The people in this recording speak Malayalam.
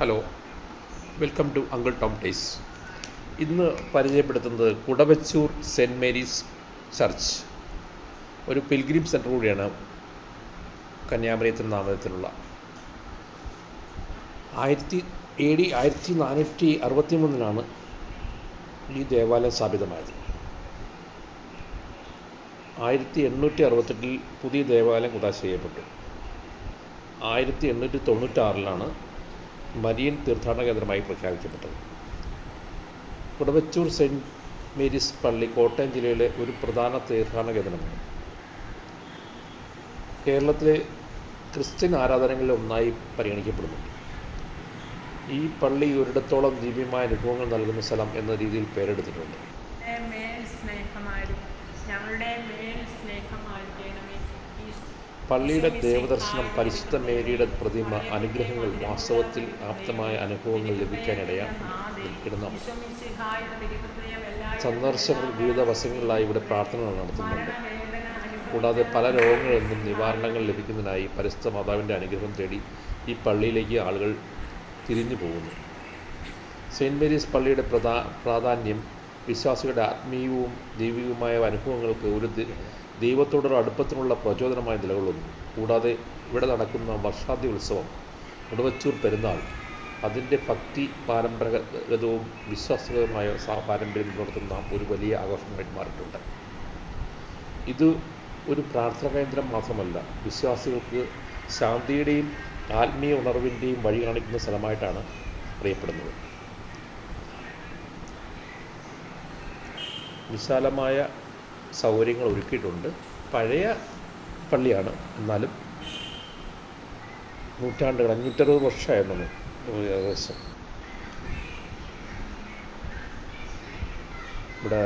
Hello, welcome to uncle Tom tastes. ഇന്ന് പരിചയപ്പെടുത്തുന്നത് കുടവച്ചൂർ സെൻറ്റ് മേരീസ് ചർച്ച്, ഒരു പിൽഗ്രിം സെൻറ്റർ കൂടിയാണ് കന്യാമറിയത്തിന് നാമത്തിലുള്ള. AD 1463 ഈ ദേവാലയം സ്ഥാപിതമായത്. 1868 പുതിയ ദേവാലയം കുദാശ ചെയ്യപ്പെട്ടു. 1896 മരിയൻ തീർത്ഥാടന കേന്ദ്രമായി പ്രഖ്യാപിക്കപ്പെട്ടത്. കുടവച്ചൂർ സെൻറ്റ് മേരീസ് പള്ളി കോട്ടയം ജില്ലയിലെ ഒരു പ്രധാന തീർത്ഥാടന കേന്ദ്രമാണ്. കേരളത്തിലെ ക്രിസ്ത്യൻ ആരാധനകളിൽ ഒന്നായി പരിഗണിക്കപ്പെടുന്നു. ഈ പള്ളി ഒരിടത്തോളം ദിവ്യമായ അനുഭവങ്ങൾ നൽകുന്ന സ്ഥലം എന്ന രീതിയിൽ പേരെടുത്തിട്ടുണ്ട്. പള്ളിയുടെ ദേവദർശനം, പരിശുദ്ധ മേരിയുടെ പ്രതിമ, അനുഗ്രഹങ്ങൾ വാസ്തവത്തിൽ ആപ്തമായ അനുഭവങ്ങൾ ലഭിക്കാനിടയാക്കിടുന്ന സന്ദർശകർ വിവിധ വശങ്ങളിലായി ഇവിടെ പ്രാർത്ഥനകൾ നടത്തുന്നുണ്ട്. കൂടാതെ പല രോഗങ്ങളിൽ നിന്നും നിവാരണങ്ങൾ ലഭിക്കുന്നതിനായി പരിശുദ്ധ മാതാവിൻ്റെ അനുഗ്രഹം തേടി ഈ പള്ളിയിലേക്ക് ആളുകൾ തിരിഞ്ഞു പോകുന്നു. സെയിൻറ്റ് മേരീസ് പള്ളിയുടെ പ്രാധാന്യം വിശ്വാസികളുടെ ആത്മീയവും ദൈവികവുമായ അനുഭവങ്ങൾക്ക് ഒരു ദൈവത്തോടൊരു അടുപ്പത്തിനുള്ള പ്രചോദനമായി നിലകൊള്ളുന്നു. കൂടാതെ ഇവിടെ നടക്കുന്ന വർഷാന്ത്യ ഉത്സവം, കുടവച്ചൂർ പെരുന്നാൾ, അതിൻ്റെ ഭക്തി പാരമ്പരാഗതവും വിശ്വാസപരമായ പാരമ്പര്യം നടത്തുന്ന ഒരു വലിയ ആഘോഷമായി മാറിയിട്ടുണ്ട്. ഇത് ഒരു പ്രാർത്ഥനാ കേന്ദ്രം മാത്രമല്ല, വിശ്വാസികൾക്ക് ശാന്തിയുടെയും ആത്മീയ ഉണർവിൻ്റെയും വഴി കാണിക്കുന്ന സ്ഥലമായിട്ടാണ് അറിയപ്പെടുന്നത്. വിശാലമായ സൗകര്യങ്ങൾ ഒരുക്കിയിട്ടുണ്ട്. പഴയ പള്ളിയാണ്, എന്നാലും നൂറ്റാണ്ടുകൾ 560 വർഷമായിരുന്നു ഏകദേശം. ഇവിടെ